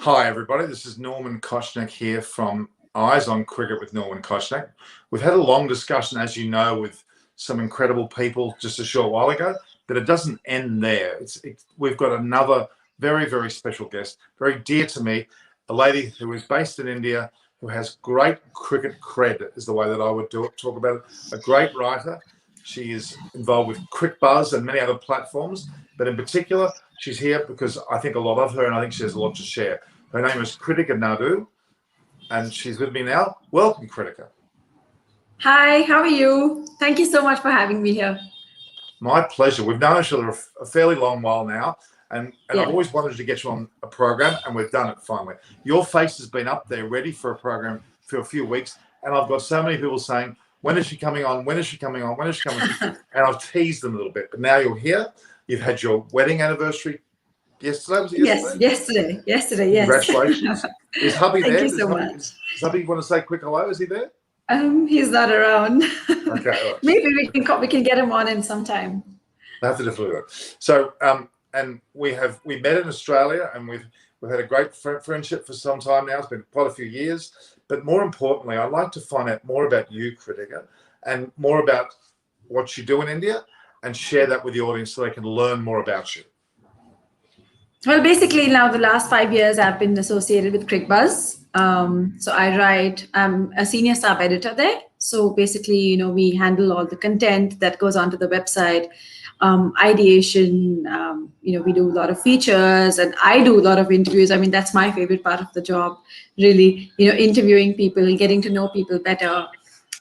Hi, everybody. This is Norman Kochnick here from Eyes on Cricket with Norman Kochnick. We've had a long discussion, as you know, with some incredible people just a short while ago, but it doesn't end there. We've got another very, very special guest, very dear to me, a lady who is based in India, who has great cricket cred, is the way that I would talk about it. A great writer. She is involved with Quick Buzz and many other platforms, but in particular, she's here because I think a lot of her, and I think she has a lot to share. Her name is Kritika Naidu, and she's with me now. Welcome, Kritika. Hi, how are you? Thank you so much for having me here. My pleasure. We've known each other a fairly long while now, and I've always wanted to get you on a program, and we've done it finally. Your face has been up there ready for a program for a few weeks, and I've got so many people saying, when is she coming on? When is she coming on? When is she coming on? And I've teased them a little bit, but now you're here. You've had your wedding anniversary yesterday. Was it yesterday? Yes, yesterday. Yes. Congratulations. Is hubby there? Thank you so much. Does hubby want to say a quick hello? Is he there? He's not around. Okay. Right. Maybe we can get him on in some time. I have to definitely do that. So, and we met in Australia, and we've had a great friendship for some time now. It's been quite a few years. But more importantly, I'd like to find out more about you, Kritika, and more about what you do in India, and share that with the audience so they can learn more about you. Well, basically, now the last 5 years, I've been associated with Quick Buzz. So I'm a senior sub editor there. So basically, we handle all the content that goes onto the website, ideation. We do a lot of features, and I do a lot of interviews. I mean, that's my favorite part of the job, really. Interviewing people, getting to know people better,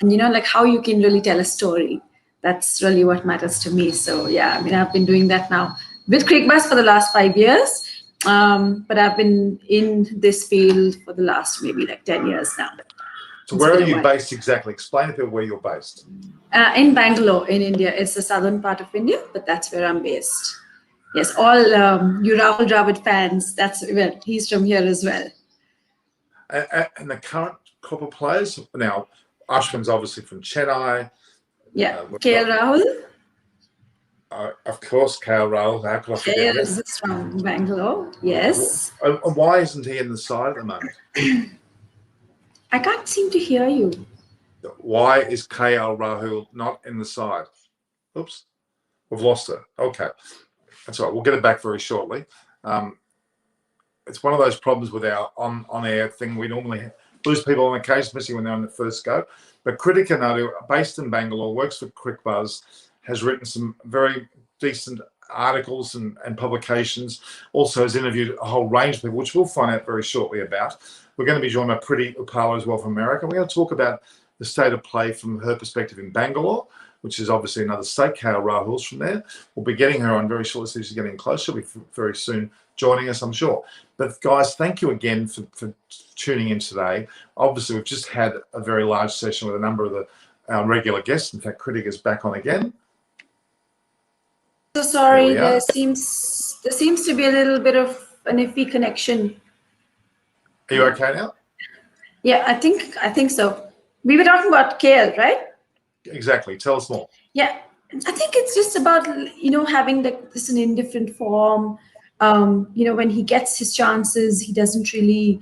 and like how you can really tell a story. That's really what matters to me. So yeah, I mean, I've been doing that now with Quick Buzz for the last 5 years. But I've been in this field for the last maybe like 10 years now. So where are you based exactly? Explain a bit where you're based. In Bangalore, in India. It's the southern part of India, but that's where I'm based. Yes, all you Rahul Dravid fans, he's from here as well. And the current crop of players, now Ashwin's obviously from Chennai. Yeah, KL Rahul. Of course, KL Rahul. How could I forget him? Is from Bangalore, yes. And why isn't he in the side at the moment? I can't seem to hear you. Why is KL Rahul not in the side? Oops, we've lost her. Okay, that's all right. We'll get it back very shortly. It's one of those problems with our on-air thing. We normally lose people on occasion, especially when they're on the first go. But Kritika Naidu, based in Bangalore, works for Quick Buzz, has written some very decent articles and publications, also has interviewed a whole range of people, which we'll find out very shortly about. We're going to be joined by Priti Upala as well from America. We're going to talk about the state of play from her perspective in Bangalore, which is obviously another state. KL Rahul's from there. We'll be getting her on very shortly, so she's getting close. She'll be very soon joining us, I'm sure. But guys, thank you again for tuning in today. Obviously, we've just had a very large session with a number of our regular guests. In fact, Kritika's back on again. So sorry, there seems to be a little bit of an iffy connection. Are you okay now? Yeah, I think so. We were talking about KL, right? Exactly. Tell us more. Yeah, I think it's just about having this in indifferent form. When he gets his chances, he doesn't really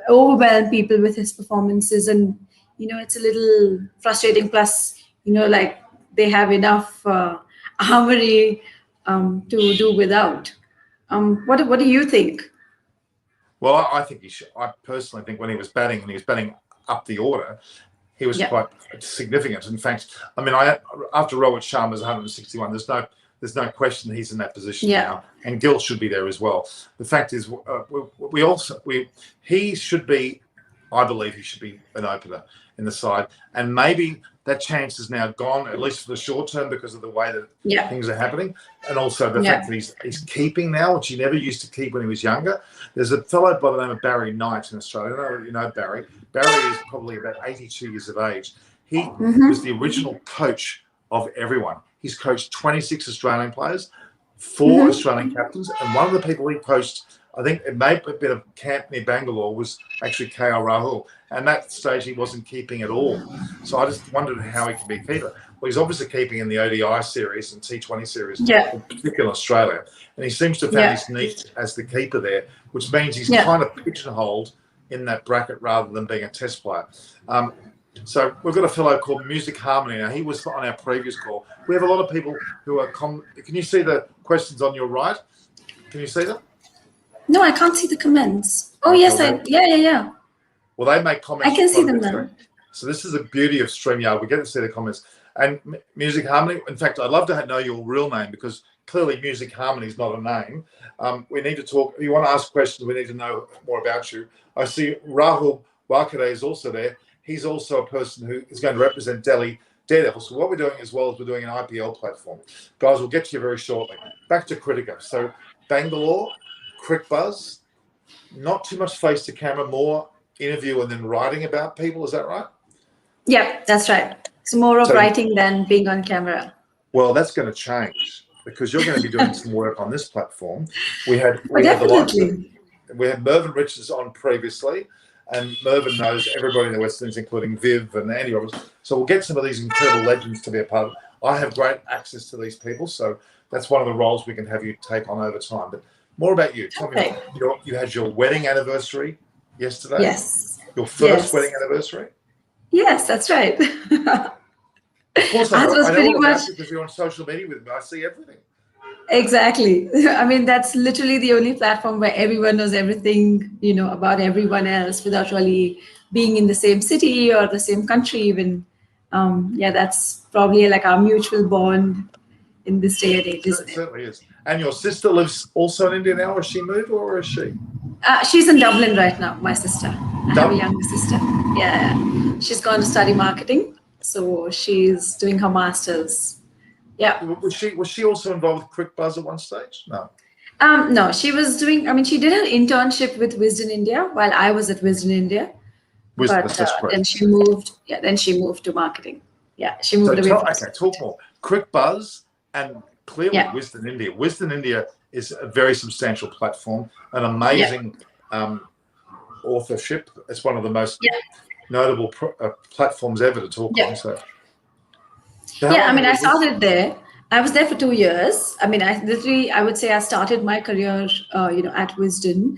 overwhelm people with his performances, and it's a little frustrating. Plus, like they have enough armory to do without. What do you think? Well, I think he should. I personally think when he was batting, and he was batting up the order, he was quite significant. In fact, I mean, after Rohit Sharma's 161, there's no question he's in that position now, and Gill should be there as well. The fact is, he should be. I believe he should be an opener in the side, and maybe that chance is now gone, at least for the short term, because of the way that things are happening, and also the fact that he's keeping now, which he never used to keep when he was younger. There's a fellow by the name of Barry Knight in Australia. I don't know if you know Barry. Barry is probably about 82 years of age. He was the original coach of everyone. He's coached 26 Australian players, 4 Australian captains, and one of the people he coached, I think it may have been a camp near Bangalore, was actually KL Rahul. And that stage he wasn't keeping at all. So I just wondered how he could be a keeper. Well, he's obviously keeping in the ODI series and T20 series, Yeah. particularly in Australia. And he seems to have found his niche as the keeper there, which means he's kind of pigeonholed in that bracket rather than being a test player. So we've got a fellow called Music Harmony. Now, he was on our previous call. We have a lot of people who are... Can you see the questions on your right? Can you see them? No, I can't see the comments. Oh, yes, yeah. Well, they make comments. I can see them now. So this is the beauty of StreamYard. We get to see the comments. And Music Harmony, in fact, I'd love to know your real name because clearly Music Harmony is not a name. We need to talk. If you want to ask questions, we need to know more about you. I see Rahul Wakade is also there. He's also a person who is going to represent Delhi Daredevils. So what we're doing as well is we're doing an IPL platform. Guys, we'll get to you very shortly. Back to Kritika. So Bangalore, Crick Buzz, not too much face to camera, more interview and then writing about people. Is that right? Yeah, that's right. So more of writing than being on camera. Well, that's going to change because you're going to be doing some work on this platform. We had Mervyn Richards on previously, and Mervyn knows everybody in the West Indies, including Viv and Andy Roberts. So we'll get some of these incredible legends to be a part of. I have great access to these people, so that's one of the roles we can have you take on over time. But more about you. Tell me, you had your wedding anniversary yesterday. Yes. Your first wedding anniversary. Yes, that's right. Of course, I know all about it because you're on social media with me. I see everything. Exactly. I mean, that's literally the only platform where everyone knows everything, about everyone else without really being in the same city or the same country even. That's probably like our mutual bond in this day and age, isn't it? It certainly is. And your sister lives also in India now, or has she moved, or where is she? She's in Dublin right now, my sister. I have a younger sister. Yeah. She's gone to study marketing. So she's doing her master's. Yeah. Was she also involved with Crick Buzz at one stage? No. No, she was doing, she did her internship with Wisden India while I was at Wisden India. Then she moved to marketing. Yeah, she moved away from talk more. Crick Buzz and clearly Wisden India. Wisden India is a very substantial platform, an amazing authorship. It's one of the most notable platforms ever to talk on. So, I started there. I was there for 2 years. I would say I started my career, at Wisden.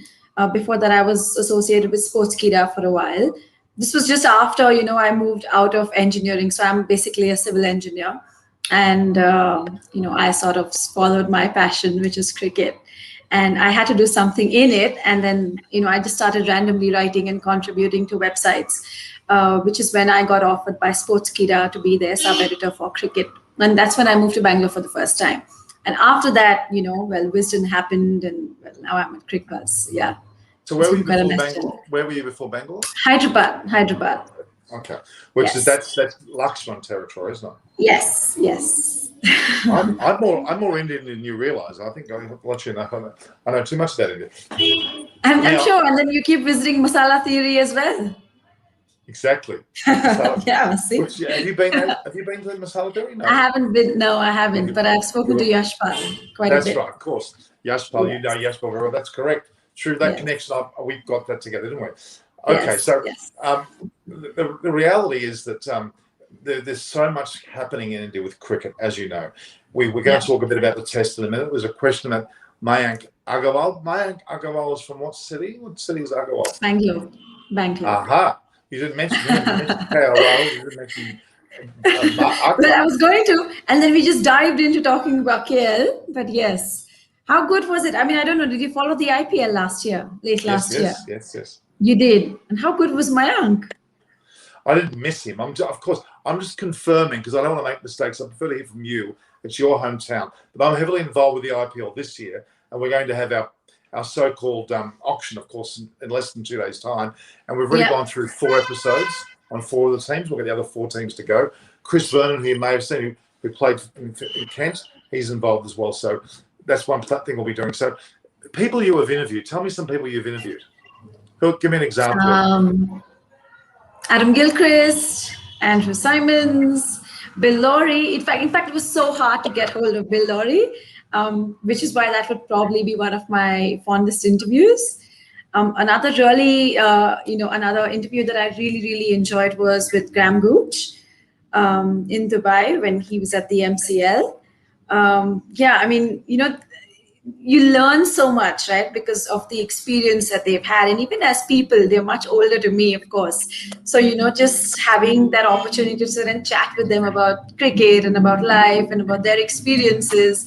Before that, I was associated with Sportskeeda for a while. This was just after, I moved out of engineering. So I'm basically a civil engineer. And, I sort of followed my passion, which is cricket. And I had to do something in it. And then, I just started randomly writing and contributing to websites, which is when I got offered by Sportskeeda to be their sub-editor for cricket. And that's when I moved to Bangalore for the first time. And after that, Wisden happened, and now I'm at Crick Buzz. Yeah. So where were you before Bangalore? Where were you before Bangalore? Hyderabad. Okay. Which is that's Lakshman territory, isn't it? Yes. I'm more Indian than you realise. I think I'll let you know. I know too much about India. I'm sure. And then you keep visiting Masala Theory as well. Exactly. See. Have you been to Masala Theory? No. I haven't been. No, I haven't. But I've spoken to Yashpal quite a bit. That's right, of course. Yashpal, you know Yashpal very well. That's correct. Through that connection, we've got that together, didn't we? Okay, the reality is that there's so much happening in India with cricket, as you know. We're going to talk a bit about the test in a minute. There's a question about Mayank Agarwal. Mayank Agarwal is from what city? What city is Agarwal? Bangalore. Aha. You didn't mention KL. You didn't mention Well, I was going to, and then we just dived into talking about KL. But yes. How good was it? I don't know. Did you follow the IPL last year? Last year? Yes. You did. And how good was Mayank? I didn't miss him. I'm just confirming because I don't want to make mistakes. I prefer to hear from you. It's your hometown. But I'm heavily involved with the IPL this year, and we're going to have our so-called auction, of course, in less than 2 days' time. And we've already gone through 4 episodes on 4 of the teams. We'll get the other 4 teams to go. Chris Vernon, who you may have seen, who played in Kent, he's involved as well. So that's one thing we'll be doing. So people you have interviewed, tell me some people you've interviewed. Give me an example. Adam Gilchrist, Andrew Simons, Bill Lawry. In fact, it was so hard to get hold of Bill Lawry, which is why that would probably be one of my fondest interviews. Another really, another interview that I really, really enjoyed was with Graham Gooch. in Dubai when he was at the MCL. Yeah, I mean, you learn so much, right? Because of the experience that they've had. And even as people, they're much older to me, of course. So, just having that opportunity to sit and chat with them about cricket and about life and about their experiences.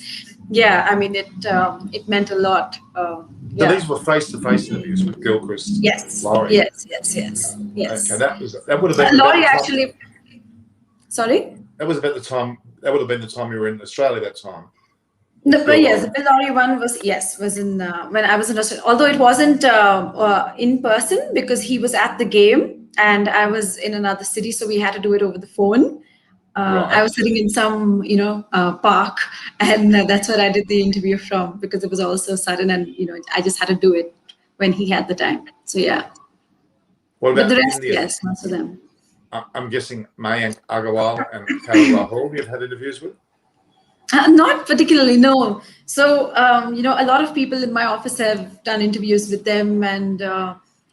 Yeah, I mean, it meant a lot. So Yeah. these were face-to-face interviews with Gilchrist, Yes. Laurie. Yes. Okay, that would have been Laurie actually. Sorry. That was about the time. That would have been the time you were in Australia. That time. Yes, the Bill Laurie one was in when I was in Australia. Although it wasn't in person because he was at the game and I was in another city, so we had to do it over the phone. Right. I was sitting in some park, and that's where I did the interview from because it was all so sudden, and I just had to do it when he had the time. So yeah. What about but the rest? India? Yes, most of them. I'm guessing Mayank Agarwal and KL Rahul you've had interviews with? Not particularly, no. So, a lot of people in my office have done interviews with them, and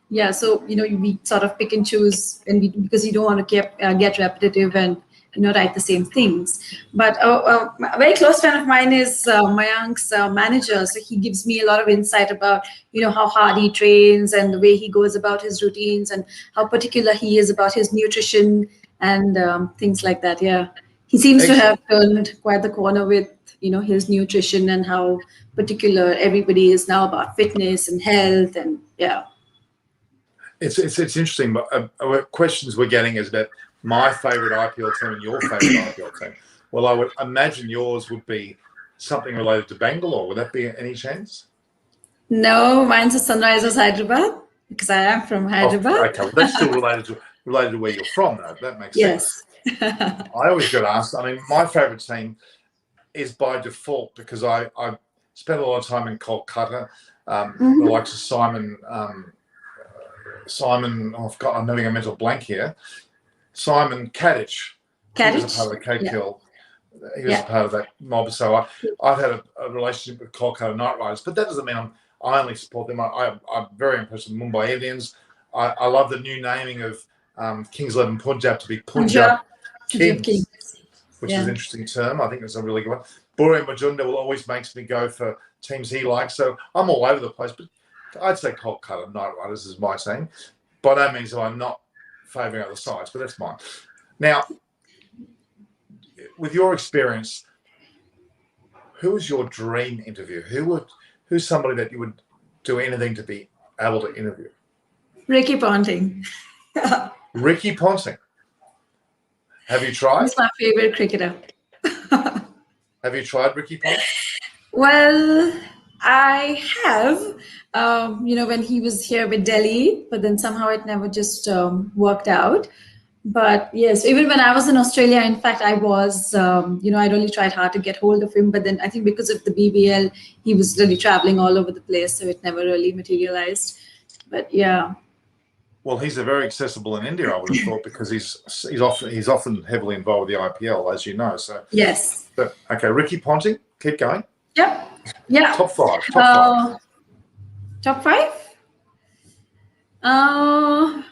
yeah, so we sort of pick and choose, and because you don't want to get repetitive and write the same things. But a very close friend of mine is Mayank's manager, so he gives me a lot of insight about how hard he trains and the way he goes about his routines and how particular he is about his nutrition and things like that. Yeah. He seems to have turned quite the corner with, his nutrition and how particular everybody is now about fitness and health and yeah. It's interesting, but questions we're getting is about my favorite IPL team and your favorite IPL team. Well, I would imagine yours would be something related to Bangalore. Would that be any chance? No, mine's a Sunrisers Hyderabad because I am from Hyderabad. Oh, okay, well, that's still related to where you're from, though. That makes sense. I always get asked. I mean, my favourite team is by default because I spent a lot of time in Kolkata. The likes of Simon. Oh, I'm having a mental blank here. Simon Kadich. He was a part of the KPL. He was a part of that mob. So I've had a relationship with Kolkata Knight Riders, but that doesn't mean I only support them. I'm very impressed with Mumbai Indians. I love the new naming of Kings 11 Punjab to be Punjab Kings, which is an interesting term. I think it's a really good one. Buri Majunda will always makes me go for teams he likes. So I'm all over the place, but I'd say Kolkata Knight Riders is my team. By no means am I not favouring other sides, but that's mine. Now, with your experience, who is your dream interview? Who's somebody that you would do anything to be able to interview? Ricky Ponting. Ricky Ponting. Have you tried? He's my favorite cricketer. Have you tried Ricky Ponting? Well, I have, when he was here with Delhi, but then somehow it never just worked out. But yes, even when I was in Australia, in fact, I was, I really tried hard to get hold of him. But then I think because of the BBL, he was really traveling all over the place. So it never really materialized. But yeah. Well, he's very accessible in India, I would have thought, because he's often heavily involved with the IPL, as you know. So yes. But, okay, Ricky Ponting, keep going. Yep. Yeah. Top five. Top five.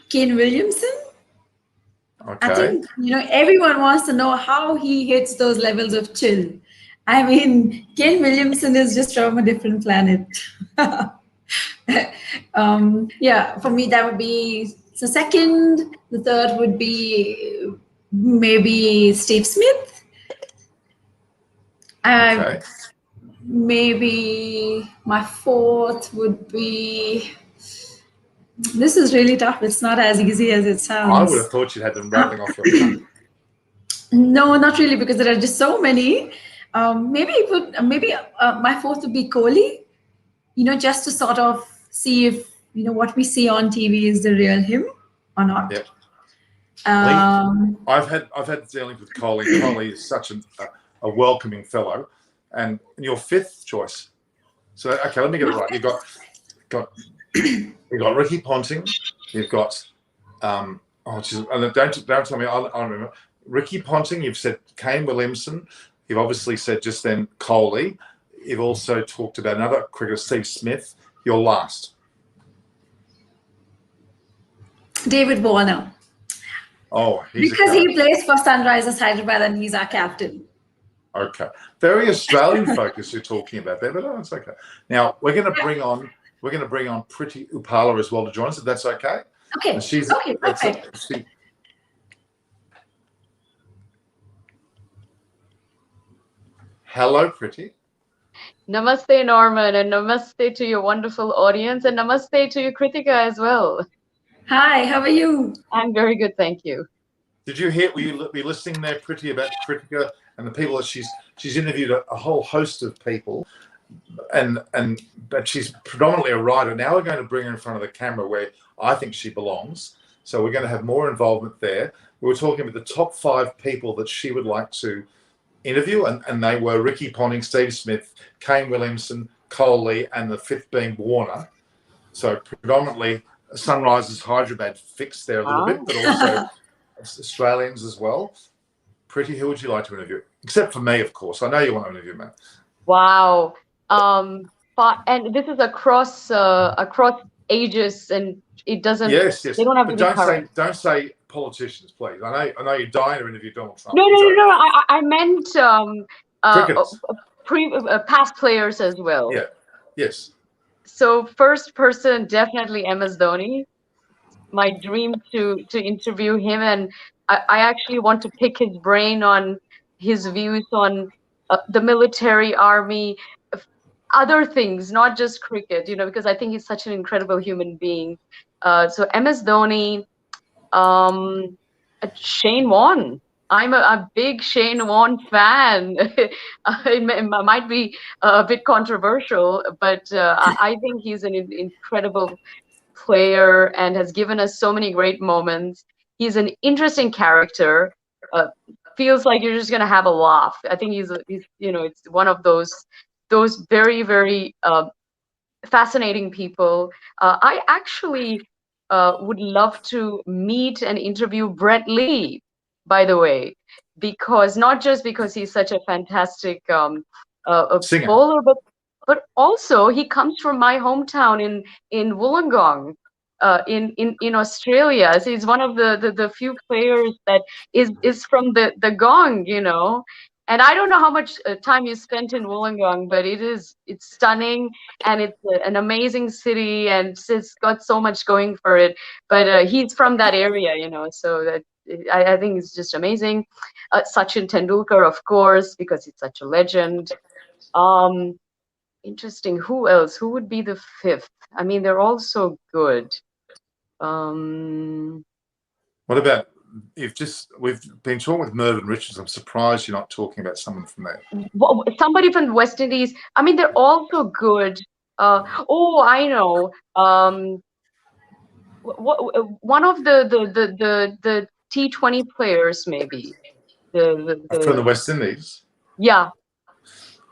Kane Williamson. Okay. I think everyone wants to know how he hits those levels of chill. I mean, Kane Williamson is just from a different planet. Yeah, for me that would be the second. The third would be maybe Steve Smith. Okay. Maybe my fourth would be. This is really tough. It's not as easy as it sounds. I would have thought you'd had them rattling off your tongue. No, not really, because there are just so many. Maybe my fourth would be Kohli. Just to sort of see if what we see on TV is the real him or not. Yep. I've had dealings with Kohli. Kohli is such a welcoming fellow, and your fifth choice. So okay, let me get it right. You've got Ricky Ponting. You've got don't tell me. I don't remember. Ricky Ponting. You've said Kane Williamson. You've obviously said just then Kohli. You've also talked about another cricketer, Steve Smith. Your last. David Warner. Oh, he's Because a he character. plays for Sunrisers Hyderabad and he's our captain. Okay. Very Australian focus you're talking about there, but it's okay. Now we're going to bring on Priti Upala as well to join us, if that's okay. Okay. And she's Okay, perfect. Hello, Priti. Namaste, Norman, and namaste to your wonderful audience, and namaste to you, Kritika, as well. Hi, how are you? I'm very good, thank you. Did you hear? Were you be listening there, Priti, about Kritika and the people that she's interviewed a whole host of people, but she's predominantly a writer. Now we're going to bring her in front of the camera where I think she belongs. So we're going to have more involvement there. We were talking about the top 5 people that she would like to interview, and they were Ricky Ponting, Steve Smith, Kane Williamson, Cole Lee, and the 5th being Warner. So predominantly Sunrisers Hyderabad fixed there a little bit, but also Australians as well. Priti, who would you like to interview? Except for me, of course. I know you want to interview me. Wow. And this is across ages, and it doesn't. Yes. They don't have to be current. Don't say politicians, please. I know you're dying to interview Donald Trump. No. I meant past players as well. Yeah. Yes. So first person, definitely MS Dhoni. My dream to interview him, and I actually want to pick his brain on his views on the military, army, other things, not just cricket, because I think he's such an incredible human being. So MS Dhoni, Shane Warne. I'm a big Shane Warne fan. It might be a bit controversial, but I think he's an incredible player and has given us so many great moments. He's an interesting character. Feels like you're just gonna have a laugh. I think he's it's one of those very, very fascinating people. I actually would love to meet and interview Brett Lee, by the way, because not just because he's such a fantastic bowler, but also he comes from my hometown in Wollongong, in Australia. So he's one of the few players that is from the Gong, And I don't know how much time you spent in Wollongong, but it's stunning, and it's an amazing city, and it's got so much going for it. But he's from that area, so that I think it's just amazing. Sachin Tendulkar, of course, because he's such a legend. Interesting. Who else? Who would be the 5th? I mean, they're all so good. What about we've been talking with Mervyn Richards. I'm surprised you're not talking about someone from there. Somebody from the West Indies. I mean, they're all so good. I know. One of the T20 players, maybe. From the West Indies? Yeah.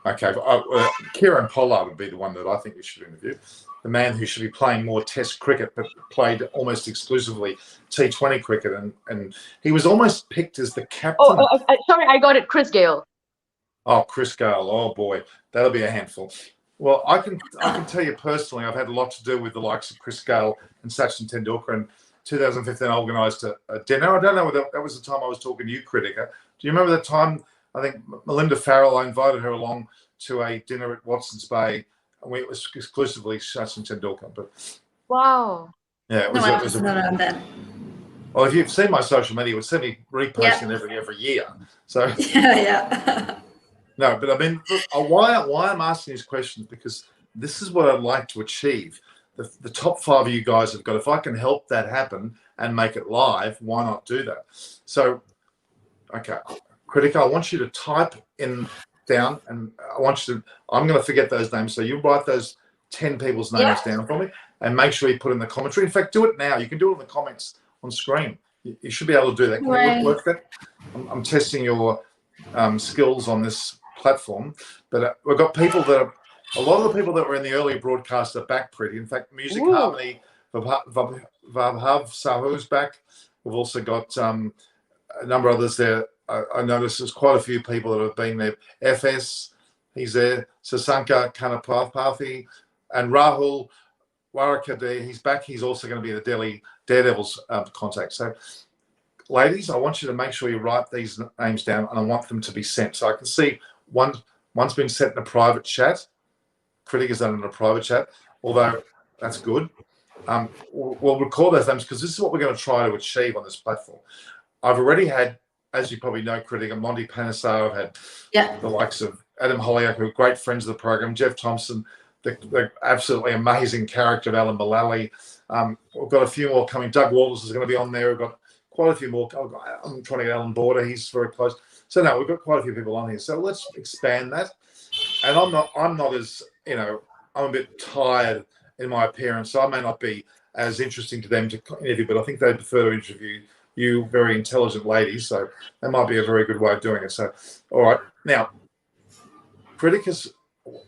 Okay. Kieran Pollard would be the one that I think we should interview. The man who should be playing more Test cricket, but played almost exclusively T20 cricket, and he was almost picked as the captain. Sorry, I got it. Chris Gale. Oh, Chris Gale. Oh boy, that'll be a handful. Well, I can tell you personally, I've had a lot to do with the likes of Chris Gale and Sachin Tendulkar. In 2015, I organised a dinner. I don't know whether that was the time I was talking to you, Kritika. Do you remember that time? I think Melinda Farrell, I invited her along to a dinner at Watson's Bay. It was exclusively Sachin Tendulkar. But wow. Yeah, it was not around then. Well, if you've seen my social media, you would see me reposting every year. So yeah. No, but I mean, look, why I'm asking these questions, because this is what I'd like to achieve. The top 5 of you guys have got. If I can help that happen and make it live, why not do that? So, okay, Kritika, I want you to type down, and I'm going to forget those names. So you write those 10 people's names down for me, and make sure you put in the commentary. In fact, do it now. You can do it in the comments on screen. You should be able to do that. Can you work that? I'm testing your skills on this platform, but we've got people that a lot of the people that were in the earlier broadcast are back pretty. In fact, Music Harmony, Vabhav Sahu's back. We've also got a number of others there. I noticed there's quite a few people that have been there. FS, he's there. Sasanka Kanapathy and Rahul Warakade, he's back. He's also going to be the Delhi Daredevils contact. So ladies, I want you to make sure you write these names down, and I want them to be sent. So I can see one's been sent in a private chat. Kritika's done it in a private chat, although that's good. We'll record those names because this is what we're going to try to achieve on this platform. I've already had, as you probably know, Kritika, Monty Panesar. I've had the likes of Adam Holyoke, who are great friends of the program, Jeff Thompson, the absolutely amazing character of Alan Mullally. We've got a few more coming. Doug Walters is going to be on there. We've got quite a few more. I'm trying to get Alan Border. He's very close. So no, we've got quite a few people on here. So let's expand that. And I'm not as, I'm a bit tired in my appearance, so I may not be as interesting to them to interview, but I think they prefer to interview you, very intelligent ladies. So that might be a very good way of doing it. So, all right, now, Kritika's.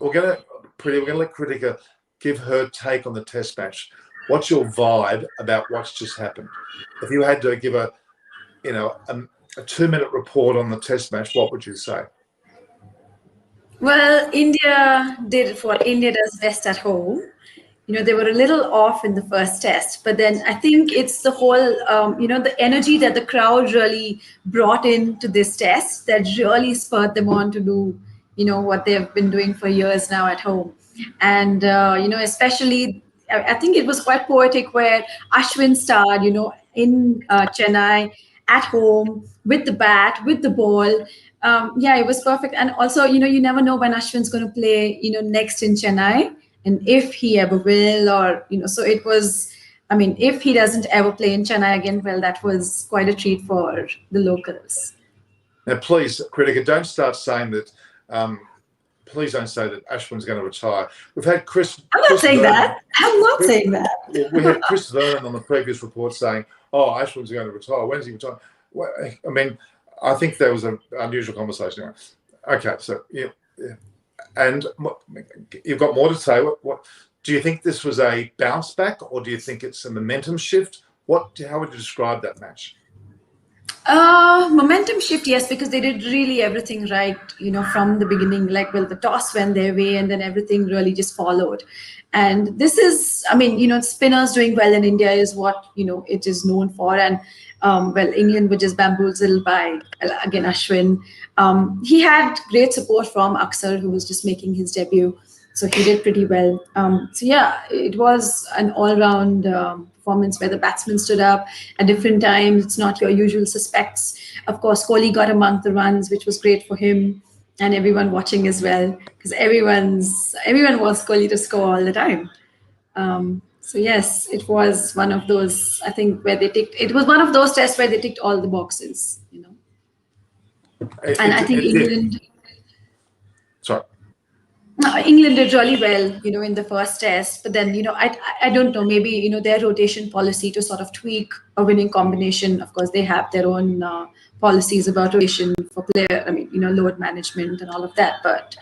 We're going to let Kritika give her take on the test match. What's your vibe about what's just happened? If you had to give a 2-minute report on the test match, what would you say? Well, India did what India does best at home. They were a little off in the first test, but then I think it's the whole, the energy that the crowd really brought into this test that really spurred them on to do, what they've been doing for years now at home. And, especially, I think it was quite poetic where Ashwin starred, in Chennai at home with the bat, with the ball. It was perfect. And also, you never know when Ashwin's going to play, next in Chennai. And if he ever will, or, so it was, if he doesn't ever play in Chennai again, well, that was quite a treat for the locals. Now, please, Kritika, don't start saying that, please don't say that Ashwin's going to retire. We've had Chris. I'm not saying that. I'm not saying that. We had Chris Vernon on the previous report saying, oh, Ashwin's going to retire. When's he retiring? Well, I think there was an unusual conversation. Okay, so, yeah. And you've got more to say. What do you think this was a bounce back, or do you think it's a momentum shift? How would you describe that match? Momentum shift, yes, because they did really everything right, from the beginning. Like, well, the toss went their way, and then everything really just followed. And this is, spinners doing well in India is what it is known for. And England were just bamboozled by, again, Ashwin. He had great support from Aksar, who was just making his debut. So he did pretty well. It was an all-round performance where the batsmen stood up at different times. It's not your usual suspects. Of course, Kohli got among the runs, which was great for him and everyone watching as well, because everyone wants Kohli to score all the time. So yes, it was one of those, I think, where it was one of those tests where they ticked all the boxes, And I think England. Sorry. No, England did really well, in the first test. But then, I don't know, maybe, their rotation policy to sort of tweak a winning combination. Of course, they have their own policies about rotation for player, load management and all of that. But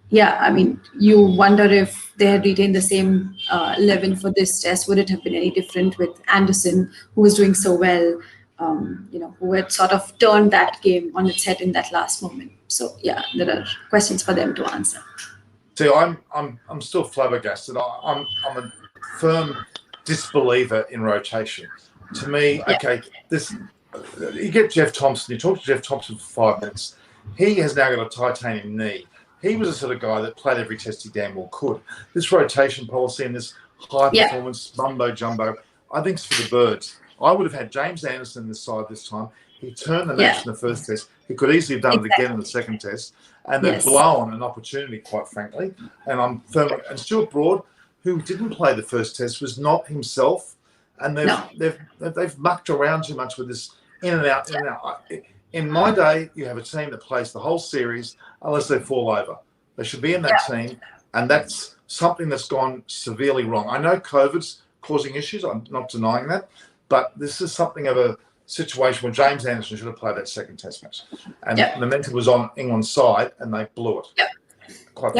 yeah, you wonder if they had retained the same 11 for this test, would it have been any different with Anderson, who was doing so well, who had sort of turned that game on its head in that last moment. So yeah, there are questions for them to answer. See, I'm still flabbergasted. I'm a firm disbeliever in rotation. To me, okay, you get Jeff Thompson. You talk to Jeff Thompson for 5 minutes. He has now got a titanium knee. He was the sort of guy that played every test he damn well could. This rotation policy and this high performance mumbo jumbo, I think it's for the birds. I would have had James Anderson this side this time. He turned the match in the first test. He could easily have done it again in the second test. And they've blown an opportunity, quite frankly. And I'm firm. And Stuart Broad, who didn't play the first test, was not himself. And they've mucked around too much with this in and out, in and out. In my day, you have a team that plays the whole series unless they fall over. They should be in that team. And that's something that's gone severely wrong. I know COVID's causing issues. I'm not denying that. But this is something of a situation where James Anderson should have played that second test match. And the momentum was on England's side and they blew it. Quite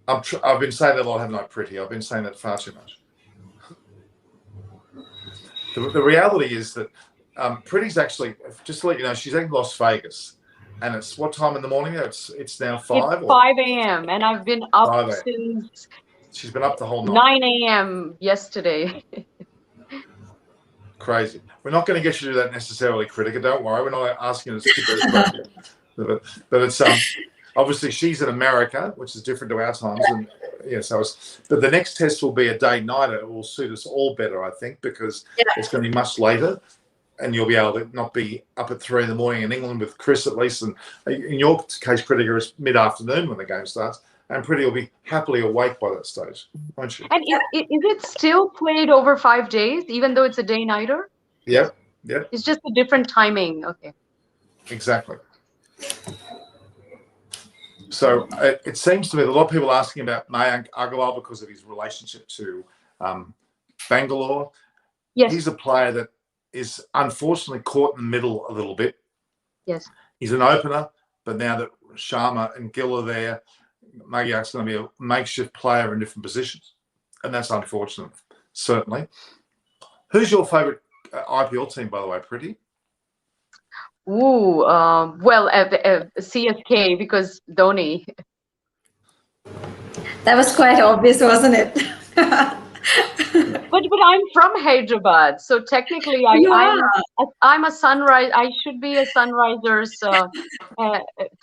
I've been saying that a lot, haven't I, Pretty? I've been saying that far too much. The reality is that Pretty's actually, just to let you know, she's in Las Vegas. And it's what time in the morning? It's now 5? It's 5 a.m. and I've been up since... She's been up the whole night. 9 a.m. yesterday. crazy. We're not going to get you to do that necessarily, Kritika. Don't worry. We're not asking you to skip those. But it's obviously she's in America, which is different to our times, and but the next test will be a day-nighter. It will suit us all better, I think, because it's going to be much later, and you'll be able to not be up at 3 a.m. in England with Chris at least. And in your case, Kritika, is mid-afternoon when the game starts, and Pretty will be happily awake by that stage, won't you? And is it still played over 5 days, even though it's a day-nighter? Yep. It's just a different timing. Okay. Exactly. So it seems to me that a lot of people are asking about Mayank Agarwal because of his relationship to Bangalore. Yes. He's a player that is unfortunately caught in the middle a little bit. Yes. He's an opener, but now that Sharma and Gill are there, Mayank's going to be a makeshift player in different positions. And that's unfortunate, certainly. Who's your favourite IPL team, by the way, Pretty? Ooh, well, CSK, because Dhoni. That was quite obvious, wasn't it? But I'm from Hyderabad, so technically I'm a Sunrise. I should be a Sunrisers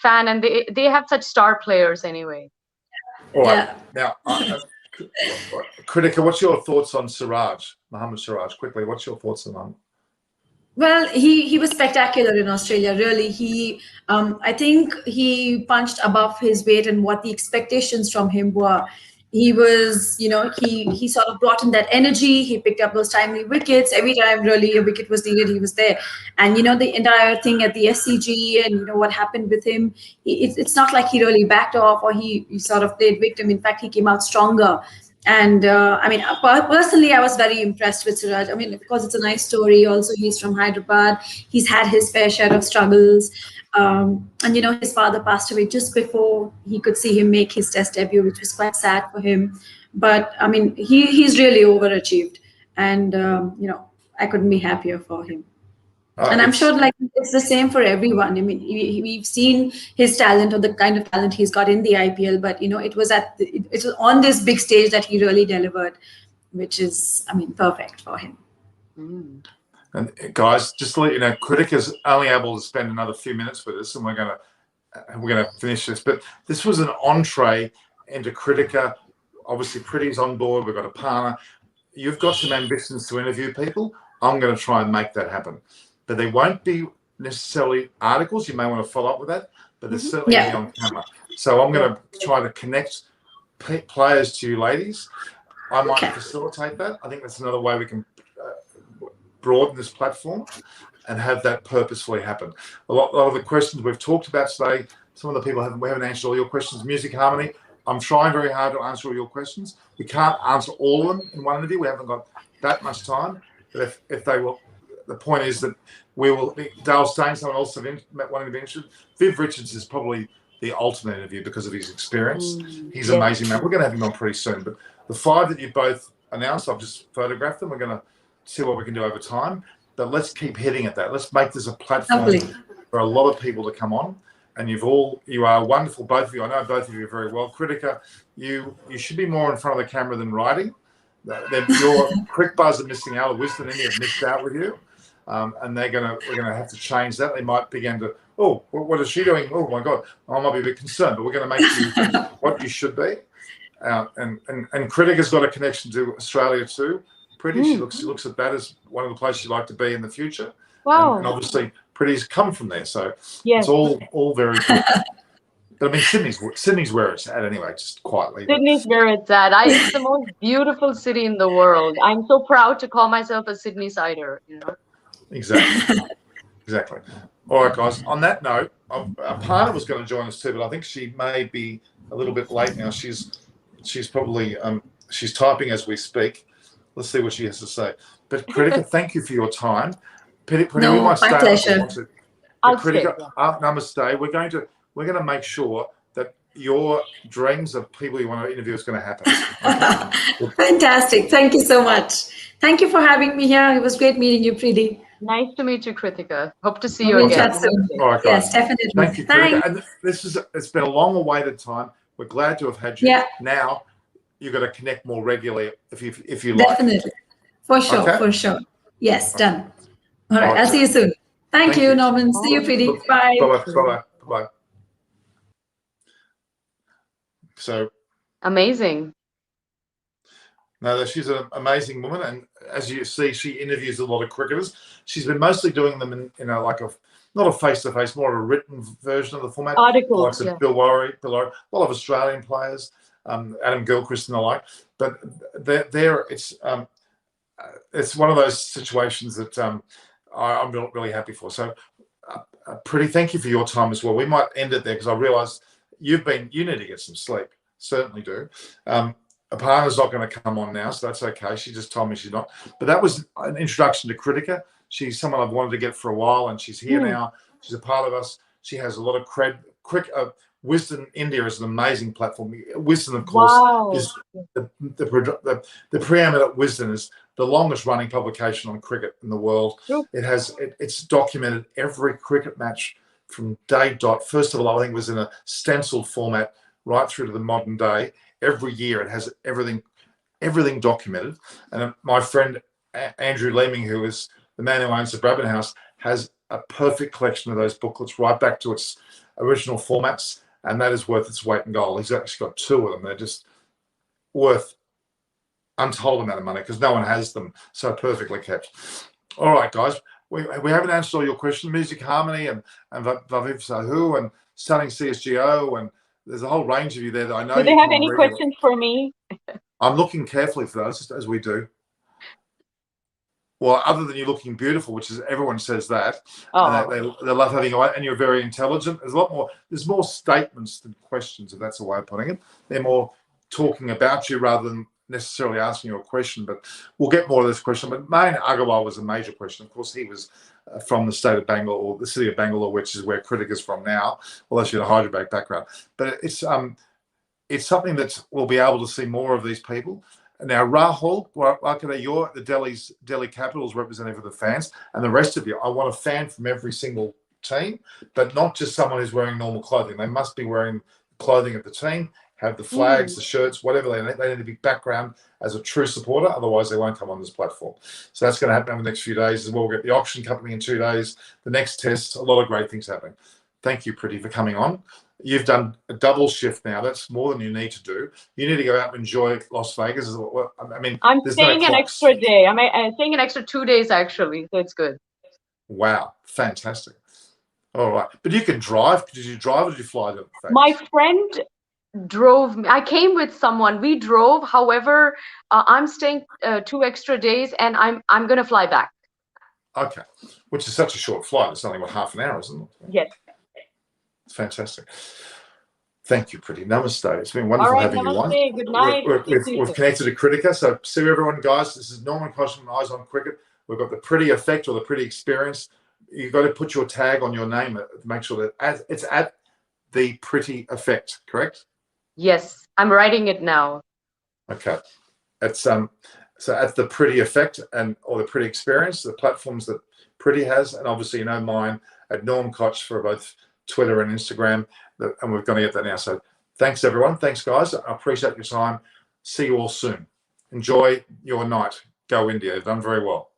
fan, and they have such star players anyway. All right. Now, Kritika, what's your thoughts on Mohammad Siraj? Quickly, what's your thoughts on him? Well, he was spectacular in Australia, really. I think he punched above his weight and what the expectations from him were. He was, he sort of brought in that energy. He picked up those timely wickets. Every time really a wicket was needed, he was there. And, the entire thing at the SCG and, what happened with him, it's not like he really backed off or he sort of played victim. In fact, he came out stronger. And personally, I was very impressed with Siraj. Of course, it's a nice story. Also, he's from Hyderabad. He's had his fair share of struggles. And his father passed away just before he could see him make his test debut, which was quite sad for him. But he's really overachieved. And, I couldn't be happier for him. And I'm sure it's the same for everyone. We've seen his talent or the kind of talent he's got in the IPL, but it was on this big stage that he really delivered, which is perfect for him. And guys, just to let you know, Kritika's only able to spend another few minutes with us, and we're going to finish this. But this was an entree into Kritika. Obviously, Pretty's on board. We've got Aparna. You've got some ambitions to interview people. I'm going to try and make that happen. But there won't be necessarily articles. You may want to follow up with that, but there's certainly be on camera. So I'm going to try to connect players to you ladies. I might facilitate that. I think that's another way we can broaden this platform and have that purposefully happen. A lot of the questions we've talked about today, some of the people we haven't answered all your questions. Music Harmony, I'm trying very hard to answer all your questions. We can't answer all of them in one interview. We haven't got that much time. But if they will, the point is that we will. Dale Steyn, someone else wanting to be interested. Viv Richards is probably the ultimate interview because of his experience. He's an amazing man. We're going to have him on pretty soon. But the 5 that you both announced, I've just photographed them. We're going to see what we can do over time. But let's keep hitting at that. Let's make this a platform for a lot of people to come on. And you are wonderful, both of you. I know both of you very well. Kritika, you should be more in front of the camera than writing. Your quick buzz are missing out. Wisdom and have missed out with you. And we're gonna have to change that. They might begin to, what is she doing? Oh my God, I might be a bit concerned, but we're going to make you what you should be. And Kritika's got a connection to Australia too. Pretty, she looks at that as one of the places she'd like to be in the future. Wow. And obviously, Pretty's come from there, so it's all very good. But Sydney's where it's at anyway, just quietly. Sydney's where it's at. It's the most beautiful city in the world. I'm so proud to call myself a Sydney sider. Exactly. All right, guys. On that note, Aparna was going to join us too, but I think she may be a little bit late now. She's probably she's typing as we speak. Let's see what she has to say. But Kritika, thank you for your time. Pretty, we might stay. My pleasure. Kritika, namaste. We're going to make sure that your dreams of people you want to interview is going to happen. Okay? Fantastic. Thank you so much. Thank you for having me here. It was great meeting you, Preeti. Nice to meet you, Kritika. Hope to see you again. All right, guys. Yes, definitely. Thank you, Kritika. And it's been a long-awaited time. We're glad to have had you. Yeah. Now you've got to connect more regularly if you like. Definitely. For sure, Okay? for sure. Yes, done. All right, All right, I'll see you soon. Thank you, Norman. See you, Preeti. Bye. Bye-bye. Bye-bye. Bye-bye. So, Amazing. no, she's an amazing woman, and as you see, she interviews a lot of cricketers. She's been mostly doing them in like not a face-to-face, more of a written version of the format. Articles, Like Bill Lowry, a lot of Australian players, Adam Gilchrist and the like. But it's one of those situations that I'm not really happy for. So, Pretty, thank you for your time as well. We might end it there because I realise you need to get some sleep. Certainly do. Aparna's not going to come on now, so that's okay. She just told me she's not. But that was an introduction to Kritika. She's someone I've wanted to get for a while, and she's here now. She's a part of us. She has a lot of cred. Wisden India is an amazing platform. Wisden, of course, is the preeminent Wisden is the longest running publication on cricket in the world. It's documented every cricket match from day dot. First of all, I think it was in a stenciled format right through to the modern day. Every year it has everything documented. And my friend Andrew Leeming, who is the man who owns the Brabham House, has a perfect collection of those booklets right back to its original formats, and that is worth its weight in gold. He's actually got 2 of them. They're just worth untold amount of money because no one has them so perfectly kept. All right, guys, we haven't answered all your questions. Music Harmony and Vaviv Sahu and Starting CSGO, and there's a whole range of you there that I know. Do they have any questions for me? I'm looking carefully for those, as we do. Well, other than you looking beautiful, which is everyone says that, and they love having you, and you're very intelligent. There's more statements than questions, if that's a way of putting it. They're more talking about you rather than necessarily asking you a question. But we'll get more of this question. But Main Agarwal was a major question. Of course, he was from the state of Bangalore, or the city of Bangalore, which is where Kritika is from now, although she had a Hyderabad background. But it's something that we'll be able to see more of these people. Now, Rahul, you're the Delhi Capitals representative of the fans, and the rest of you, I want a fan from every single team, but not just someone who's wearing normal clothing. They must be wearing clothing of the team, have the flags, the shirts, whatever they need. They need to be background as a true supporter, otherwise they won't come on this platform. So that's going to happen over the next few days as well. We'll get the auction coming in 2 days, the next test, a lot of great things happening. Thank you, Pretty, for coming on. You've done a double shift now. That's more than you need to do. You need to go out and enjoy Las Vegas. I mean, I'm staying an extra day. I'm staying an extra 2 days, actually, so it's good. Wow, fantastic. All right. But you can drive. Did you drive or did you fly to Vegas? My friend drove me. I came with someone. We drove. However, I'm staying 2 extra days, and I'm going to fly back. Okay. Which is such a short flight. It's only, half an hour, isn't it? Yes. It's fantastic. Thank you, Pretty. Namaste. It's been wonderful having you on. Good night. We've connected to Kritika. So see everyone, guys. This is Norman Koshman, Eyes on Cricket. We've got the Pretty Effect or the Pretty Experience. You've got to put your tag on your name to make sure that it's at the Pretty Effect, correct? Yes, I'm writing it now. Okay. It's so at the Pretty Effect or the Pretty Experience, the platforms that Pretty has, and obviously mine at Norm Koch for both Twitter and Instagram, and we're going to get that now. So thanks, everyone. Thanks, guys. I appreciate your time. See you all soon. Enjoy your night. Go India. You've done very well.